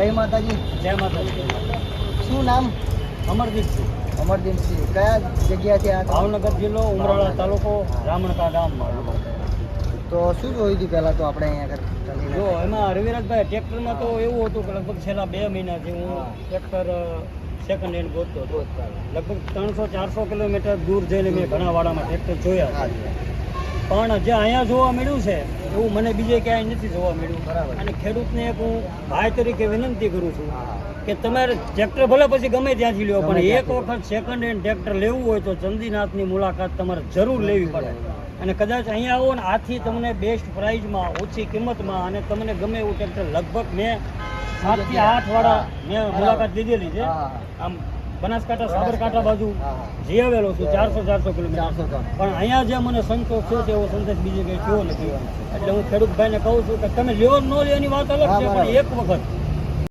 જય માતાજી. જય માતાજી. શું નામ? અમરદીપસિંહ. અમરદીપસિંહ. કયા જગ્યાથી આ? ભાવનગર જિલ્લો, ઉમરાળા તાલુકો, રામણકા ગામમાં. તો શું જોયું હતું પહેલાં તો આપણે અહીંયા જો એમાં રવિરાજભાઈ ટ્રેક્ટરમાં તો એવું હતું કે લગભગ છેલ્લા 2 મહિનાથી હું ટ્રેક્ટર સેકન્ડ હેન્ડ ગોતતો હતો. લગભગ 300-400 કિલોમીટર દૂર જઈને મેં ઘણા વાડામાં ટ્રેક્ટર જોયા, પણ જે અહીંયા જોવા મળ્યું છે એવું મને બીજે ક્યાંય નથી જોવા મળ્યું. બરાબર. અને ખેડૂતને એક હું ભાઈ તરીકે વિનંતી કરું છું કે તમારે ટ્રેક્ટર ભલે પછી ગમે ત્યાંથી લ્યો, પણ એક વખત સેકન્ડ હેન્ડ ટ્રેક્ટર લેવું હોય તો ચંદીનાથની મુલાકાત તમારે જરૂર લેવી પડે. અને કદાચ અહીંયા આવો ને આથી તમને બેસ્ટ પ્રાઇઝમાં, ઓછી કિંમતમાં, અને તમને ગમે એવું ટ્રેક્ટર લગભગ મેં 7 થી 8 વાળા મેં મુલાકાત લીધેલી છે. આમ બનાસકાંઠા, સાબરકાંઠા બાજુ જઈ આવેલો છું 400 કિલોમીટર, પણ અહીંયા જે મને સંતોષ થયો છે એવો સંતોષ બીજે કંઈ થયો નથી. એટલે હું ખેડૂત ભાઈને કહું છું કે તમે લ્યો ન લ્યો એની વાત અલગ છે, પણ એક વખત